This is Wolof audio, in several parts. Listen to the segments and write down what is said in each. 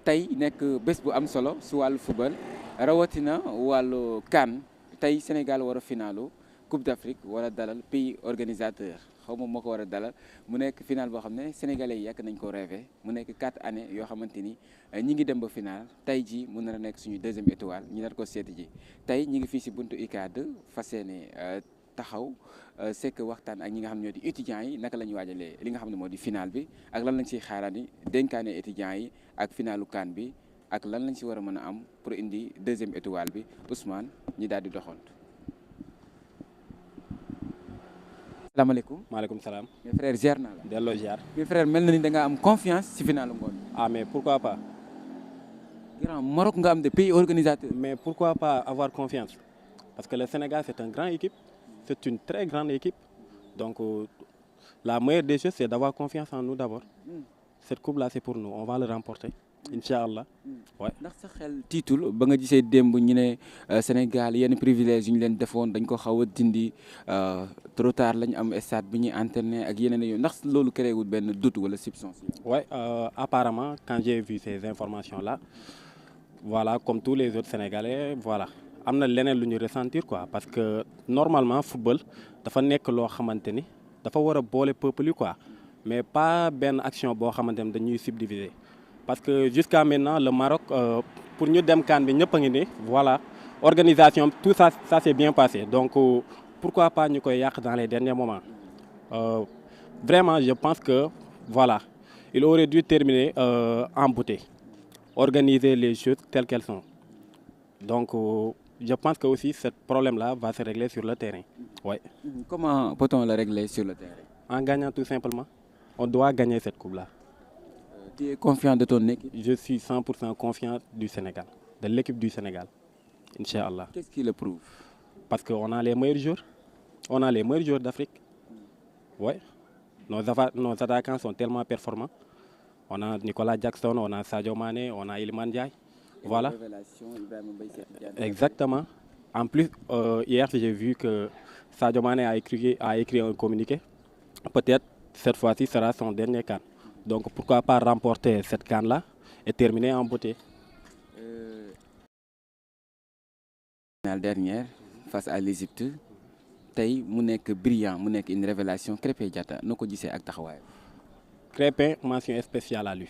tey nekk bés bu am solo si wàllu football rawatina wàllu CAN tey Sénégal war a finalu Coupe d'Afrique war a dalal pays organisateur xaw ma moo ko war a dalal mu nekk final boo xam ne sénégalais yi yàgg nañ ko rêvé mu nekk 4 années yoo xamante ni ñi ngi dem ba final tey ji mun na nekk suñu deuxième étoile ñi nar ko seeti ji tey ñi ngi fii si buntu UCAD fas yéene taxaw c'est que waxtaan ak ñi nga xam ne ñoo di étudiants yi naka la ñuy waajalee li nga xam ne moo di final bi ak lan lañ siy xaarandi dénkaane étudiants yi ak finalu CAN bi ak lan lañ si war a mën a am pour indi deuxième étoile bi Ousmane ñi daal di doxantu. salaamaaleykum. maaleykum salaam. mes frères ziar naa la. delloo ziar. mes frères mel na ni da nga am confiance si finalu ngoon. Ah mais pourquoi pas. grand Maroc nga am de pays organisateur. Mais pourquoi pas avoir confiance. Parce que le Sénégal c'est une grande équipe. C'est une très grande équipe. Donc la meilleure des choses c'est d'avoir confiance en nous d'abord. Cette coupe là c'est pour nous on va le remporter. Inch'Allah. Ouais. ndax sa xel tiitul ba nga gisee démb ñu ne Sénégal yenn privilèges yu ñu leen defoon dañ ko xaw a dindi trop tard lañ am stade bi ñuy entraîné ak yeneen yu ndax loolu créé wul benn doute wala soupçon. Ouais, apparemment quand j'ai vu ces informations là voilà comme tous les autres Sénégalais voilà am na leneen lu ñu ressentir quoi parce que normalement football dafa nekk loo xamante ni dafa war a boole peuple yi quoi mais pas benn action boo xamante ni dañuy subdiviser. Parce que jusqu'à maintenant le Maroc pour ñu dem CAN bi ñëpp a ngi ni voilà organisation tout ça s'est bien passé donc pourquoi pas ñu koy yàq dans les derniers moments vraiment je pense que voilà il aurait dû terminer en beauté organiser les choses telles qu'elles sont donc je pense que aussi ce problème là va se régler sur le terrain. Ouais. Comment peut-on le régler sur le terrain? En gagnant tout simplement. On doit gagner cette coupe là. Tu es confiant de ton équipe? Je suis 100% confiant du Sénégal, de l'équipe du Sénégal. Inch'Allah. Qu'est-ce qui le prouve? Parce qu'on a les meilleurs joueurs. On a les meilleurs joueurs d'Afrique. Ouais. Nos attaquants sont tellement performants. On a Nicolas Jackson, on a Sadio Mané, on a Iliman Ndiaye. Voilà. Exactement. En plus, hier, j'ai vu que Sadio Mané a écrit un communiqué. Peut-être cette fois-ci sera son dernier CAN. Donc pourquoi pas remporter cette CAN-là et terminer en beauté. La dernière, face à l'Égypte, tey mu nekk brillant mu nekk une révélation Krépin Diatta noo ko gisee ak taxawaay. Krépin, mention spéciale à lui.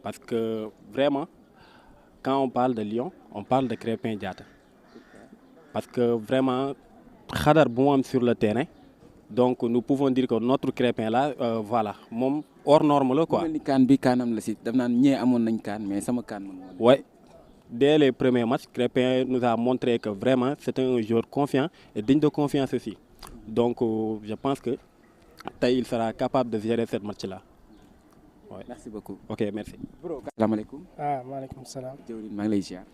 Parce que vraiment, quand on parle de Lion, on parle de Krépin Diatta. Parce que vraiment, xadar bu mu am sur le terrain. Donc nous pouvons dire que notre Krépin là voilà moom hors norme la quoi. ni CAN bi CANam la si daf naan ñee amoon nañ CAN mais sama CAN moom. Ouais. Dès les premiers matchs, Krépin nous a montré que vraiment c'était un joueur confiant et digne de confiance aussi. Donc je pense que tey il sera capable de gérer ce match-là. Ouais. Merci beaucoup. Ok merci. Asalaamaaleykum. Maaleykum salaam. jëwriñ maa ngi lay ziar.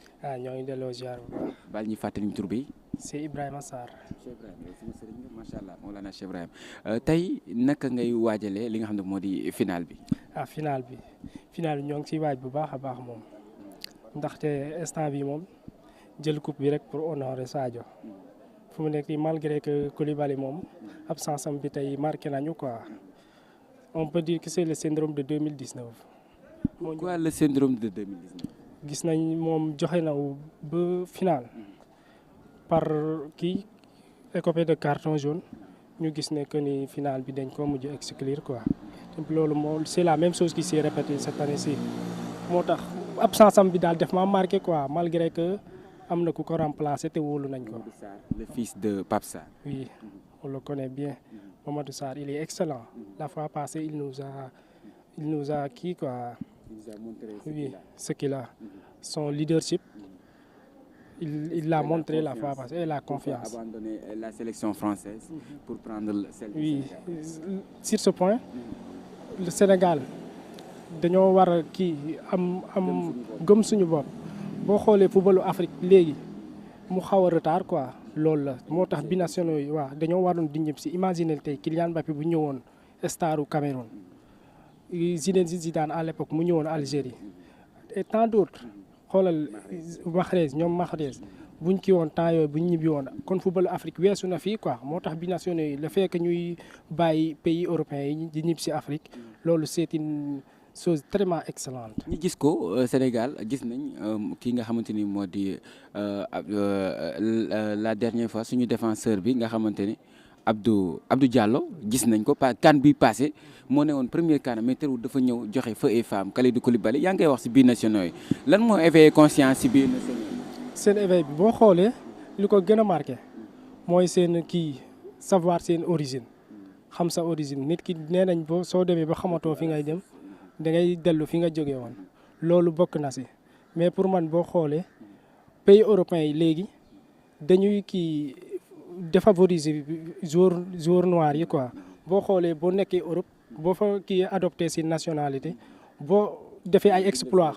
ñoo ngi delloo ziar bu baax. baal ñu fàttali ñu tur bi. c'est Ibrahima Sarr. Cheikh Ibrahima yow sama sëriñ nga macha allah Mawlana Cheikh Ibrahima tey naka ngay waajalee li nga xam ne moo di final bi. Final bi ñoo ngi ciy waaj bu baax a baax moom ndaxte instant bi moom jël coupe bi rek pour honorer Sadio fu mu nekk nii malgré que Koulibaly moom absence am bi tey marqué nañu quoi on peut dire que c'est le syndrome de 2019. Pourquoi le syndrome de 2019? gis nañ moom joxe na ba final par kii écopé de carton jaune ñu gis ne que ni final bi dañ ko mujj exclure quoi loolu moom c'est la même chose qui s'est répétée cette année-ci moo tax absence am bi daal def ma marqué quoi malgré que am na ku ko remplacer te wóolu nañ ko. Le fils de Pape Sarr. Oui, on le connaît bien. Mamadou Sarr, il est excellent. La fois passée, il nous a qui quoi. Il nous a montré ce qu'il a. Son leadership, il l'a montré la fois passée et la confiance. Il a abandonné la sélection française pour prendre celle du Sénégal. Oui, sur ce point, le Sénégal dañoo war a kii am gëm suñu bopp boo xoolee footballu Afrique léegi mu xaw a retard quoi loolu la moo tax binationaux yi waaw dañoo waroon di ñëpp si imaginer tey Kylian Mbappé bu ñëwoon staru Cameroun Zinedine Zidane à l'époque mu ñëwoon Algérie et tant d'autres xoolal Mahrez buñ ki woon temps yooyu buñ ñibbi woon kon footballu Afrique weesu na fii quoi moo tax binationaux yi le fait que ñuy bàyyi pays européens yi di ñibbi si Afrique loolu c'est une chose vraiment excellente. ñu gis ko Sénégal gis nañ kii nga xamante ni moo di la dernière fois suñu défenseur bi nga xamante ni Abdou Diallo gis nañ ko CAN bi passé moo ne woon premier CAN mais terewul dafa ñëw joxe feu et femme Kalidou Koulibaly yaa ngi koy wax si biir nationaux yi lan moo éveillé conscience si biir nationaux yi. seen éveil bi boo xoolee li ko gën a marqué mooy seen kii savoir seen origine xam sa origine nit ki nee nañ boo soo demee ba xamatoo fi ngay dem da ngay dellu fi nga jógee woon loolu bokk na si mais pour man boo xoolee pays européens yi léegi dañuy kii défavoriser joueur noir yi quoi boo xoolee boo nekkee Europe boo fa kii adopté si nationalité boo defee ay exploit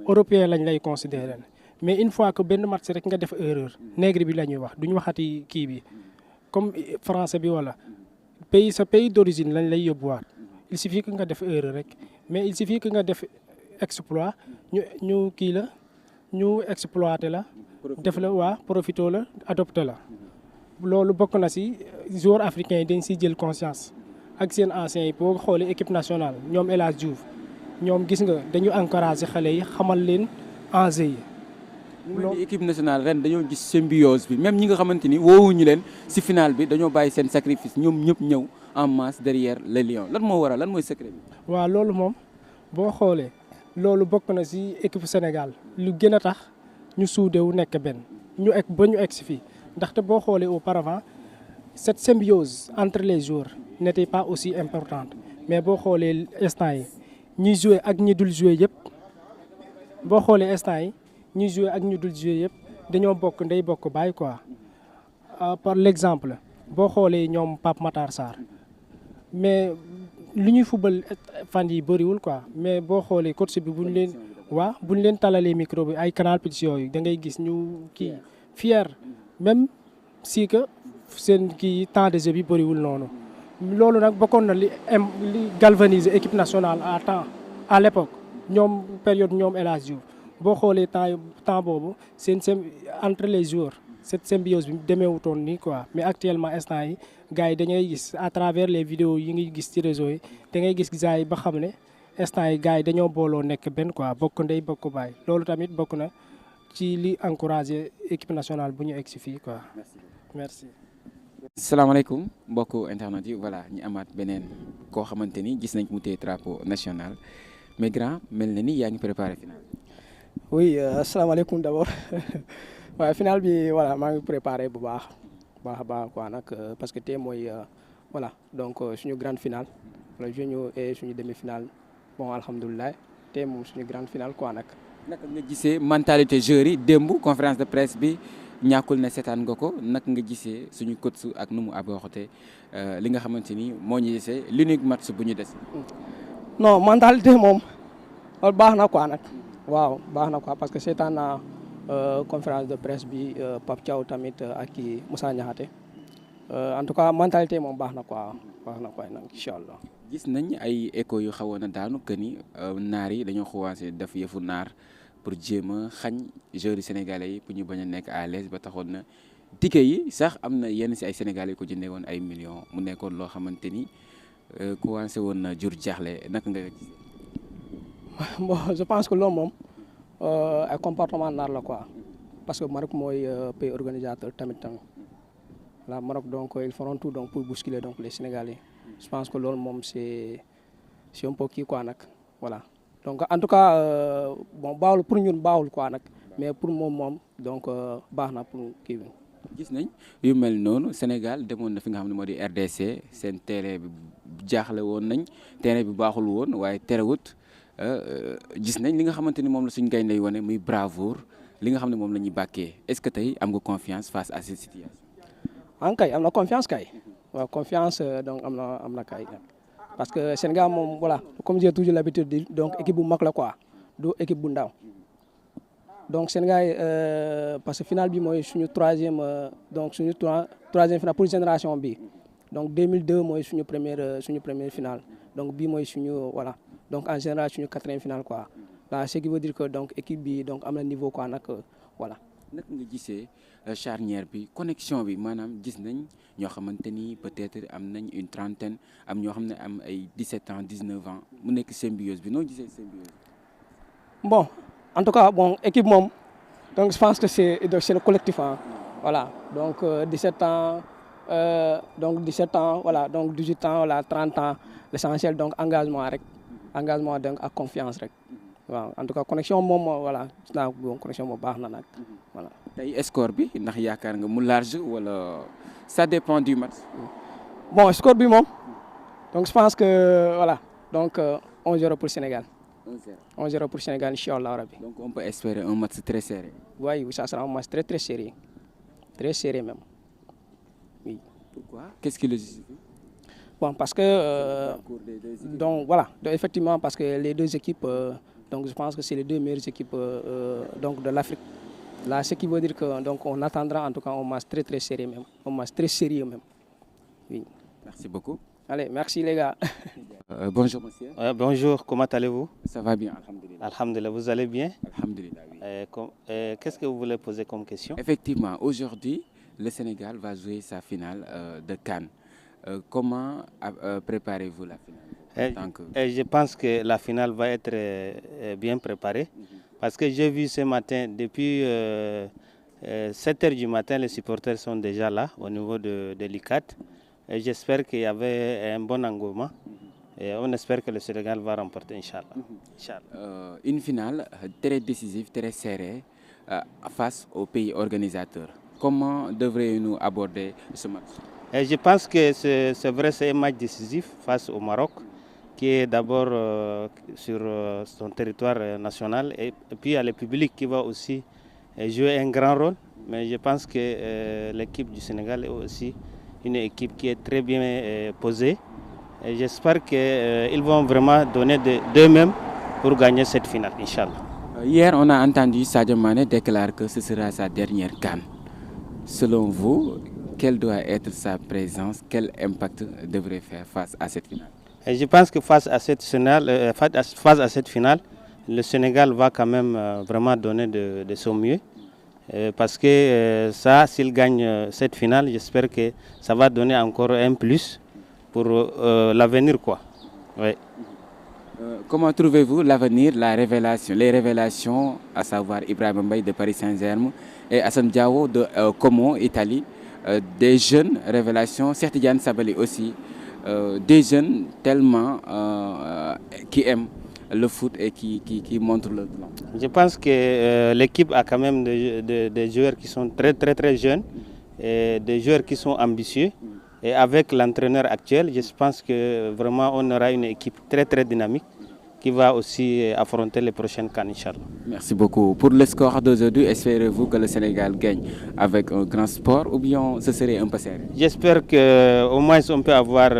européen lañ lay considérer mais une fois que benn match rek nga def erreur nègre bi la ñuy wax duñu waxati kii bi comme français bi wala sa pays d'origine lañ lay yóbbuwaat il suffit que nga def erreur rek mais il suffit que nga def exploit ñu kii la ñu exploité la def la waa profito la adopté la loolu bokk na si joueurs africains yi dañ siy jël conscience ak seen anciens yi boo xoolee équipe nationale ñoom El Hadj Diouf ñoom gis nga dañu encouragé xale yi xamal leen enjeu yi. loolu équipe nationale ren dañoo gis symbiose bi même ñi nga xamante ni woowuñu leen si final bi dañoo bàyyi seen sacrifice ñoom ñëpp ñëw en masse derrière le lion lan moo waral lan mooy secret bi. waaw loolu moom boo xoolee loolu bokk na si équipe Sénégal lu gën a tax ñu suudewu nekk benn ñu egg si fii ndaxte boo xoolee auparavant cette symbiose entre les joueurs n'était pas aussi importante mais boo xoolee instant yi ñuy jouer ak ñi dul jouer yëpp boo xoolee instant yi ñuy jouer ak ñu dul jouer yëpp dañoo bokk ndey bokk baay quoi par l'exemple boo xoolee ñoom Pape Matar Sarr mais lu ñuy fubal fan yi bëriwul quoi mais boo xoolee coach bi buñ leen talalee micro bi ay Canal Plus yooyu da ngay gis ñu kii fier même si que seen kii temps de jeu bi bëriwul noonu loolu nag bokkoon na li galvaniser équipe nationale à l'époque ñoom période ñoom El Hadj Diouf boo xoolee temps boobu seen entre les joueurs cette symbiose bi demeewutoon nii quoi mais actuellement instant yi gars yi dañuy gis à travers les vidéos yi ngi gis ci réseau yi da ngay gis gars yi ba xam ne instant yi gars yi dañoo booloo nekk benn quoi bokk ndey bokk baay loolu tamit bokk na ci li encouragé équipe nationale bu ñu egg si fii quoi. merci. salaamaaleykum mbokku internet yi voilà ñu amaat beneen koo xamante ni gis nañ mu téye drapeau national mais grand mel na ni yaa ngi préparé final. oui asalaamaaleykum d'abord waaye final bi voilà maa ngi préparé bu baax a baax quoi nag parce que tey mooy voilà donc suñu grande finale wala junior et suñu demi-finale bon alhamdulilah tey moom suñu grande finale quoi nag. naka nga gisee mentalité joueurs yi démb conférence de presse bi ñàkkul ne seetaan nga ko naka nga gisee suñu coach ak nu mu aborté li nga xamante ni moo ñu gisee l'unique match bu ñu des. non mentalité moom loolu baax na quoi nag. waaw baax na quoi parce que seetaan naa conférence de presse bi Pape Thiaw tamit ak kii Moussa Niakhaté en tout cas mentalité moom baax na quoi nag incha allah. gis nañ ay écho yu xawoon a daanu que ni naar yi dañoo commencé def yëfu naar pour jéem a xañ joueurs sénégalais yi pour ñu bañ a nekk à l'aise ba taxoon na ticket yi sax am na yenn si ay sénégalais ko jëndee woon ay millions mu nekkoon loo xamante ni commencé woon na jur jaaxle naka nga gisee. bon je pense que loolu moom ay comportement naar la quoi parce que Maroc mooy pays organisateur tamit la Maroc donc ils feront tout donc pour bousculer donc les Sénégalais je pense que loolu moom c'est un peu kii quoi nag voilà donc en tout cas bon baaxul pour ñun baaxul quoi nag mais pour moom donc baax na pour kii bi. gis nañ yu mel noonu Sénégal demoon na fi nga xam ne moo di RDC seen terrain bi jaaxle woon nañ terrain bi baaxul woon waaye terewut gis nañ li nga xamante ni moom la suñu gaynde yi wane muy bravoure li nga xam ne moom la ñuy bàkkee est-ce que tey am nga confiance face à cette situation. kay am na confiance kay waaw confiance donc am na kay parce que Sénégal moom voilà comme j'ai toujours l'habitude de dire donc équipe bu mag la quoi du équipe bu ndaw donc Sénégal parce que final bi mooy suñu troisième finale pour génération bi donc 2002 mooy suñu première finale donc bii mooy suñu voilà. donc en général suñu quatrième finale quoi là ce qui veut dire que donc équipe bi donc am na niveau quoi nag voilà. naka nga gisee charnière bi connexion bi maanaam gis nañ ñoo xamante ni peut-être am nañ une trentaine am ñoo xam ne am ay 17 ans 19 ans mu nekk symbiose bi noo gisee symbiose bi. Bon, en tout cas, bon, équipe mom, donc je pense que c'est le collectif. Hein. Voilà, donc 17 ans, donc 17 ans, voilà, donc 18 ans, voilà, 30 ans, l'essentiel, donc engagement donc à confiance. Voilà. En tout cas, connexion, voilà, connexion, voilà. Tey score bi ndax yaakaar nga mu large wala ça dépend du match. Bon, score bi mom, donc je pense que, voilà, donc 11-0 pour le Sénégal. 11-0 pour le Sénégal, Inch'Allah Rabbi. Donc on peut espérer un match très serré. Oui, ça sera un match très très serré. Très serré même. Oui. Pourquoi? Qu'est-ce qui le justifie? Bon, parce que donc voilà, donc, effectivement parce que les deux équipes, donc je pense que c'est les deux meilleures équipes donc de l'Afrique. Là, ce qui veut dire que donc on attendra en tout cas un match très très serré même, un match très sérieux même. Oui. Merci beaucoup. Allez, merci les gars. Bonjour monsieur. Bonjour, comment allez-vous? Ça va bien, alhamdoulilah. Alhamdulillah, vous allez bien? Alhamdoulilah, oui. Qu'est-ce que vous voulez poser comme question? Effectivement, aujourd'hui, le Sénégal va jouer sa finale de CAN. Comment préparez-vous la finale? Je pense que la finale va être bien préparée. Parce que j'ai vu ce matin, depuis 7 h du matin, les supporters sont déjà là au niveau de l'ICAT. Et j'espère qu'il y avait un bon engouement. Et on espère que le Sénégal va remporter, Inch'Allah. Une finale très décisive, très serrée face aux pays organisateurs. Comment devrions-nous aborder ce match? Et je pense que c'est vrai, c'est un match décisif face au Maroc, qui est d'abord sur son territoire national. Et puis il y a le public qui va aussi jouer un grand rôle. Mais je pense que l'équipe du Sénégal est aussi une équipe qui est très bien posée. Et j'espère qu'ils vont vraiment donner d'eux-mêmes pour gagner cette finale, Inch'Allah. Hier, on a entendu Sadio Mané déclarer que ce sera sa dernière CAN. Selon vous, quelle doit être sa présence? Quel impact devrait faire face à cette finale? Et je pense que face à cette finale, le Sénégal va quand même vraiment donner de son mieux. Parce que ça, s'il gagne cette finale, j'espère que ça va donner encore un plus pour l'avenir, quoi. Ouais. Comment trouvez-vous l'avenir, les révélations, à savoir Ibrahima Mbaye de Paris Saint-Germain et Assane Diao de Como, Italie, des jeunes révélations, Cheikh Tidiane Sabaly aussi, des jeunes tellement qui aiment le foot et qui montrent le plan? Je pense que l'équipe a quand même des joueurs qui sont très très très jeunes, et des joueurs qui sont ambitieux. Et avec l'entraîneur actuel, je pense que vraiment on aura une équipe très très dynamique qui va aussi affronter les prochaines CAN, Inch'Allah. Merci beaucoup. Pour le score d'aujourd'hui, espérez-vous que le Sénégal gagne avec un grand sport ou bien ce serait un peu serré? J'espère qu'au moins on peut avoir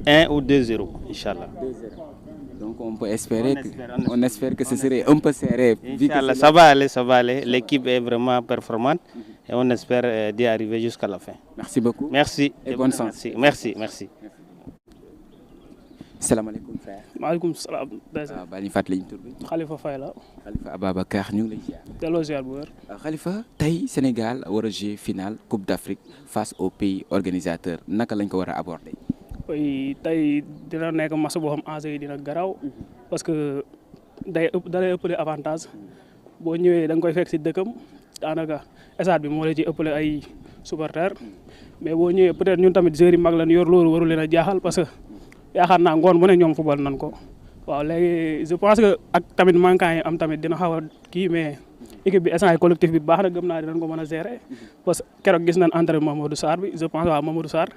1 ou 2-0, Inch'Allah. 2-0. Donc on peut espérer, on espère que ce serait un peu serré. Inch'Allah, ça va aller. L'équipe est vraiment performante et on espère d'y arriver jusqu'à la fin. Merci beaucoup. Merci. Et bonne chance. Merci. salaamaaleykum frère. maaleykum salaam. waaw baa ñu fàttali ñu tur bi. Khalifa Faye la. Khalifa Ababacar ñu ngi lay ziar. delloo ziar bu wér. Khalifa tey Sénégal war a jouer finale Coupe d'Afrique face aux pays organisateurs naka lañ ko war a aborder. oui tey dina nekk match boo xam enjeu yi dina garaw parce que da lay ëppale avantage boo ñëwee da nga koy fekk si dëkkam daanaka stade bi moo lay ci ëppale ay supporters mais boo ñëwee peut-être ñun tamit joueurs yi mag lañ yor loolu waru leen a jaaxal parce que. yaakaar naa ngoon bu ne ñoom football nan ko waaw léegi je pense que ak tamit manquant yi am tamit dina xaw a kii mais équipe bi instant collectif bi baax na gëm naa dinañ ko mën a gérer parce que keroog gis nañ entraînement Mamadou Sarr bi je pense waaw Mamadou Sarr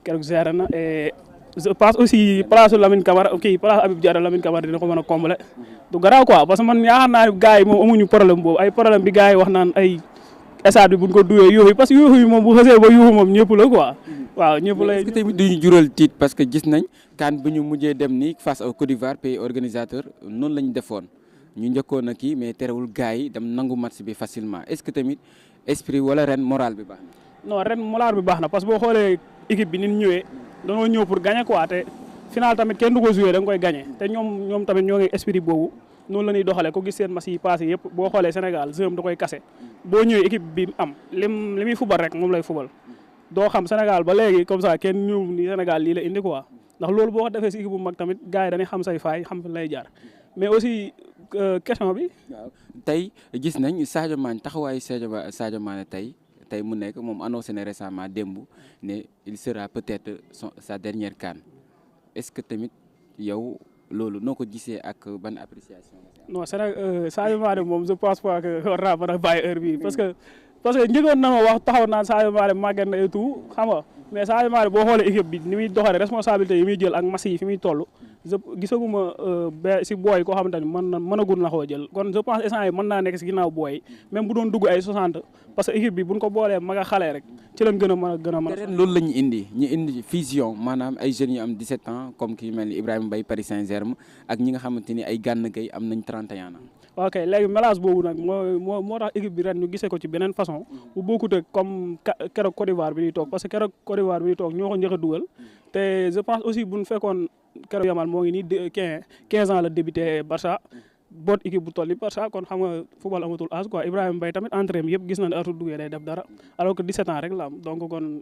keroog gérer na et je pense aussi place Lamine Camara place Habib Diarra Lamine Camara dina ko mën a combler du garaaw quoi parce que man yaakaar naa ne gars yi moom amuñu problème boobu ay problème bi gars yi wax naan ay stade bi buñ ko duwee yuuxu parce que yuuxu yi moom bu xasee ba yuuxu moom ñëpp la quoi waaw ñëpp lay. est-ce que tamit duñu jural tiit parce que gis nañ CAN bi ñu mujjee dem nii face au Côte d'Ivoire pays organisateur noonu la ñu defoon ñu njëkkoon a kii mais terewul gars yi dem nangu match bi facilement est-ce que tamit esprit wala ren moral bi baax na. non ren moral bi baax na parce que boo xoolee équipe bi ni ñu ñëwee dañoo ñëw pour gagner quoi te final tamit kenn du ko joué da nga koy gagner te ñoom tamit ñoo ngi esprit boobu noonu la ñuy doxalee ko gis seen match yi passé yëpp boo xoolee Sénégal jeu da koy kase boo ñëwee équipe bi am li muy fubal rek moom lay fubal doo xam Sénégal ba léegi comme ça kenn ñëw ni Sénégal lii la indi quoi ndax loolu boo ko defee si équipe bu mag tamit gars yi dañuy xam say faay xam fi lay jaar mais aussi question bi. waaw tey gis nañ Sadio Mané taxawaayu Sadio Mané tey mu nekk moom annoncé na récemment démb ne il sera peut-être sa dernière CAN est-ce que tamit yow loolu noo ko gisee ak ban appréciation. non Sadio Mané moom je pense pas que war naa mën a bàyyi heure bii parce que njëkkoon na ma wax taxaw naan Sadio Mané màgget na et tout xam nga mais Sadio Mané boo xoolee équipe bi ni muy doxalee responsabilité yi muy jël ak match yi fi muy toll gisaguma si booy koo xamante ni mënagul na koo jël kon je pense instant yi mën naa nekk si ginnaaw booy même bu doon dugg ay 60 parce que équipe bi buñ ko boolee mag a xale rek ci lañ gën a mën a. ren loolu la ñu indi fusion maanaam ay jeunes yu am 17 ans comme ki mel ni Ibrahima Mbaye Paris Saint-Germain ak ñi nga xamante ni ay Gana Gueye am nañ 31 ans. ok léegi mélange boobu nag moo tax équipe bi ren ñu gisee ko ci beneen façon bu bokkut ak comme keroog Côte d'Ivoire bi ñuy toog parce que keroog Côte d'Ivoire bi ñuy toog ñoo ko njëkk a dugal te je pense aussi bu ñu fekkoon keroog Yamal moo ngi nii 15 ans la débuté Barça boot équipe bu toll nii Barça kon xam nga football amatul âge quoi Ibrahima Mbaye tamit entraînement yëpp gis na ne atul duggee day def dara alors que 17 ans rek la am donc kon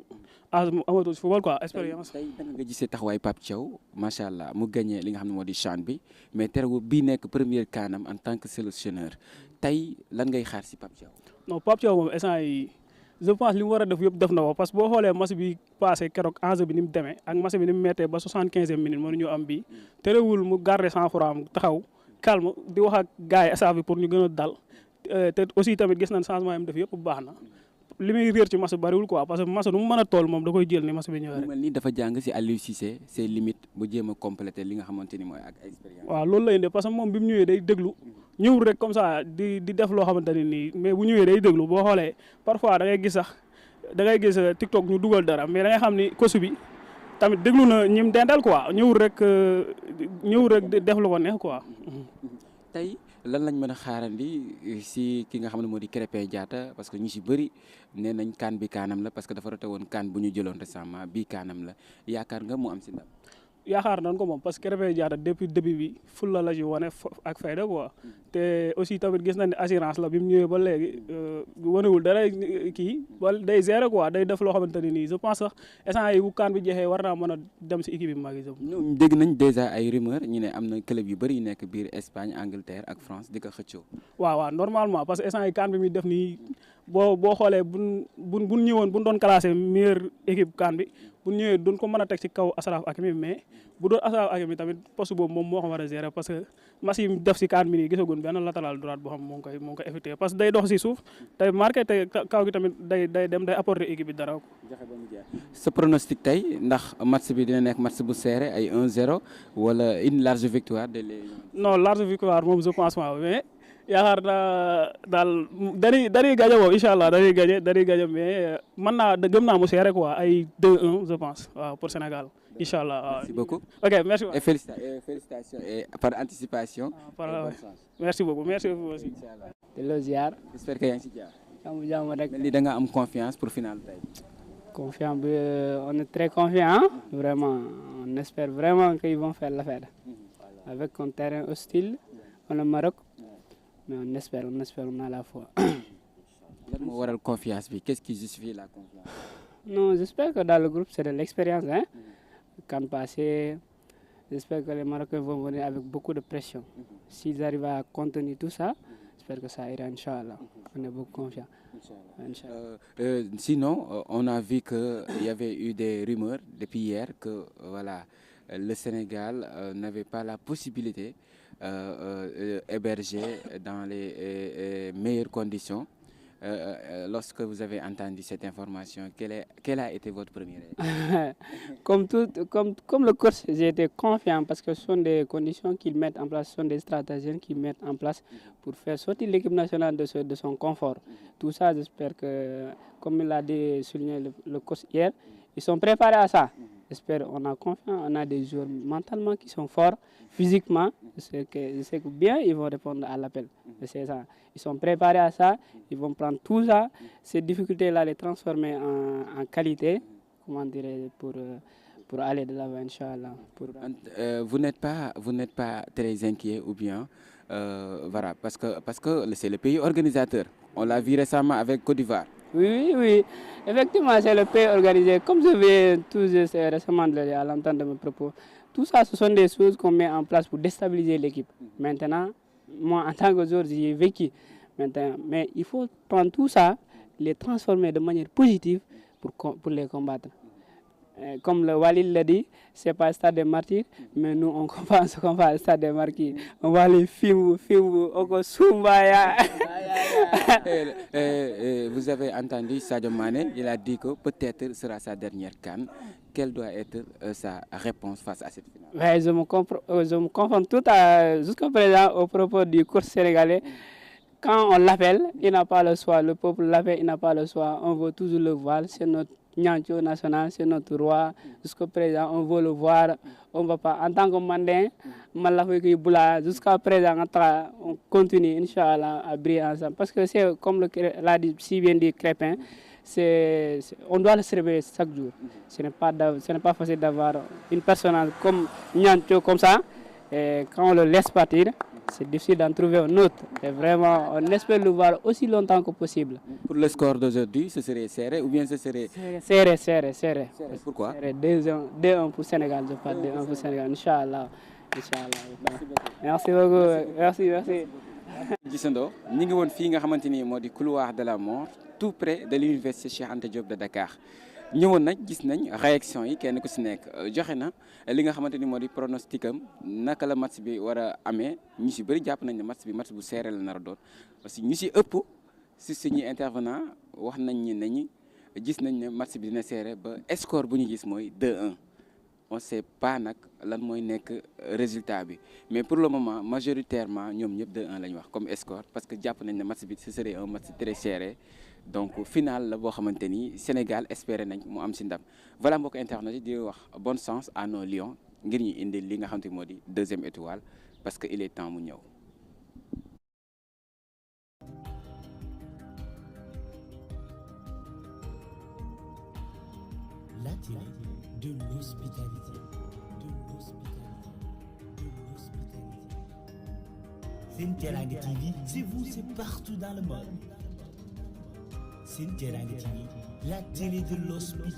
âge mu amatul si football quoi expérience. tey naka nga gisee taxawaay Pape Thiaw macha allah mu gagné li nga xam ne moo di CHAN bi mais terewul bii nekk première CANam en tant que sélectionneur tey lan ngay xaar si Pape Thiaw. non Pape Thiaw moom instant yi je pense li mu war a def yëpp def na ko parce que boo xoolee match bi passé keroog enjeu bi ni mu demee ak match bi ni mu méttee ba 75e minute mënuñu am bii terewul mu garder sang-froid taxaw calme di wax ak gars yi staff bi pour ñu gën a dal te aussi tamit gis nañ changement yi mu def yëpp baax na li muy réer ci match bariwul quoi parce que match nu mu mën a toll moom da koy jël ni match bi ñëwee rek. mu mel ni dafa jàng si Aliou Cissé ses limites bu jéem a compléter li nga xamante ni mooy ak expérience. waaw loolu lay indi parce que moom bi mu ñëwee day déglu ñëwul rek comme ça di def loo xamante ne nii mais bu ñëwee day déglu boo xoolee parfois da ngay gis sax da ngay gis TikTok ñu dugal dara mais da ngay xam ni coach bi tamit déglu na ñim dendal quoi ñëwul rek def lu ko neex quoi. tey lan lañ mën a xaarandi si ki nga xam ne moo di Krépin Diatta parce que ñu si bëri nee nañ CAN bi CANam la parce que dafa rote woon CAN bu ñu jëloon récemment bii CANam la yaakaar nga mu am si ndam. yaakaar nañ ko moom parce que Krépin Diatta depuis début bi fulla la ci wane ak fayda quoi te aussi tamit gis nañ ne assurance la bi mu ñëwee ba léegi wanewul dara kii wala day gérer quoi day def loo xamante ne nii je pense sax instant yi bu CAN bi jeexee war naa mën a dem si équipe bi mag yi. ñoom dégg nañ déjà ay rumeur ñu ne am na club yu bëri yu nekk biir Espagne Angleterre ak France di ko xëccoo. waaw normalement parce que instant yi CAN bi muy def nii boo xoolee buñ ñëwoon buñ doon classé meilleure équipe CAN bi bu ñëwee duñ ko mën a teg ci kaw Achraf Hakimi mais bu doon Achraf Hakimi tamit poste boobu moom moo ko war a gérer parce que match yi def si CAN bi nii gisagun benn latéral droite boo xam moo ngi koy effectué parce que day dox si suuf day marqué te kaw gi tamit day dem day apporter équipe bi dara. sa pronostic tey ndax match bi dina nekk match bu serré ay 1-0 wala une large victoire de les. non large victoire moom je pense pas mais. yaakaar naa daal dañuy gagné moom incha allah dañuy gagné mais mën naa gëm naa mu seere quoi ay 2-1 je pense waaw pour Sénégal incha allah. merci beaucoup. ok merci. et félicitations et par anticipation. merci beaucoup merci beaucoup aussi. de la ziar. j'espère que yaa ngi si jàmm rek. mel ni da nga am confiance pour final tey. confiant bi on est très confiant vraiment on espère vraiment qu'ils vont faire l'affaire avec un terrain hostile on le Maroc. mais on espère on a la foi. lan moo waral confiance bi qu'est-ce qui justifie la confiance. non j'espère que dans le groupe c'est de l'expérience hein. CAN passé j'espère que les Marocains vont venir avec beaucoup de pression. S'ils arrivent à contenir tout ça j'espère que ça ira inchallah. On est beaucoup confiant. Inchallah. Sinon on a vu que il y avait eu des rumeurs depuis hier que voilà le Sénégal n'avait pas la possibilité hébergé dans les meilleures conditions. Lorsque vous avez entendu cette information, quelle a été votre première réaction? Comme le coach, j'ai été confiant parce que ce sont des conditions qu'ils mettent en place, ce sont des stratégies qu'ils mettent en place pour faire sortir l'équipe nationale de son confort. Tout ça, j'espère que, comme il l'a souligné le coach hier, ils sont préparés à ça. J'espère on a confiance, on a des joueurs mentalement qui sont forts, physiquement, je sais que bien ils vont répondre à l'appel. C'est ça. Ils sont préparés à ça, ils vont prendre tout ça, ces difficultés-là, les transformer en qualité, comment dirais pour aller de l'avant, Inch'Allah. Vous n'êtes pas très inquiet ou bien Voilà, parce que c'est le pays organisateur. On l'a vu récemment avec Côte d'Ivoire. Oui. Effectivement, c'est le pays organisé. Comme je viens tout juste récemment de le dire à l'entente de mes propos, tout ça, ce sont des choses qu'on met en place pour déstabiliser l'équipe. Maintenant, moi, en tant que joueur, j'ai vécu. Maintenant, mais il faut prendre tout ça, les transformer de manière positive pour les combattre. Comme le Walid l'a dit, ce n'est pas le stade des martyrs, mais nous, on pense qu'on va au stade des martyrs. On va les films, on Sumbaya. Vous avez entendu Sadio Mané, il a dit que peut-être sera sa dernière CAN. Quelle doit être sa réponse face à cette finale? Ouais, je me confonds jusqu'à présent au propos du coach sénégalais. Quand on l'appelle, il n'a pas le choix. Le peuple l'appelle, il n'a pas le choix. On veut toujours le voir. C'est notre Nyancho national, c'est notre roi. Jusqu'à présent, on veut le voir. On va pas. En tant que Mandin, jusqu'à présent, on continue, Inch'Allah, à briller ensemble. Parce que c'est comme l'a dit si bien dit Crépin, on doit le surveiller chaque jour. Ce n'est pas facile d'avoir une personne comme Nyancho, comme ça. Et quand on le laisse partir, c'est difficile d'en trouver un autre. Et vraiment, on espère le voir aussi longtemps que possible. Pour le score d'aujourd'hui, ce serait serré ou bien ce serait... Serré. Pourquoi? 2-1 pour Sénégal, je parle 2-1 pour Sénégal, Inch'Allah. Merci beaucoup. Merci. Gisandoo ñi ngi woon fii nga xamante ni moo di couloir de la mort tout près de l'université Cheikh Anta Diop de Dakar. ñëwoon nag gis nañ réaction yi kenn ku si nekk joxe na li nga xamante ni moo di pronostic am naka la match bi war a amee ñu si bëri jàpp nañ ne match bu serré la nar a doon aussi ñu si ëpp si suñuy intervenant wax nañ ne gis nañ ne match bi dina serré ba score bu ñu gis mooy 2-1 on sait pas nag lan mooy nekk résultat bi mais pour le moment majoritairement ñoom ñëpp 2-1 la ñu wax comme score parce que jàpp nañ ne match bi ce serait un match très serré. Donc final la boo xamante ni Sénégal espéré nañ mu am si ndam voilà mbokk internet yi di wax bonne chance à nos lions ngir ñu indi li nga xamante ni moo di deuxième étoile parce que il est temps mu ñëw. La télé de l'hospitalité. Sen Teranga TV, c'est vous, c'est partout dans le monde. Sen Teranga TV, la télé de l'hospitalité.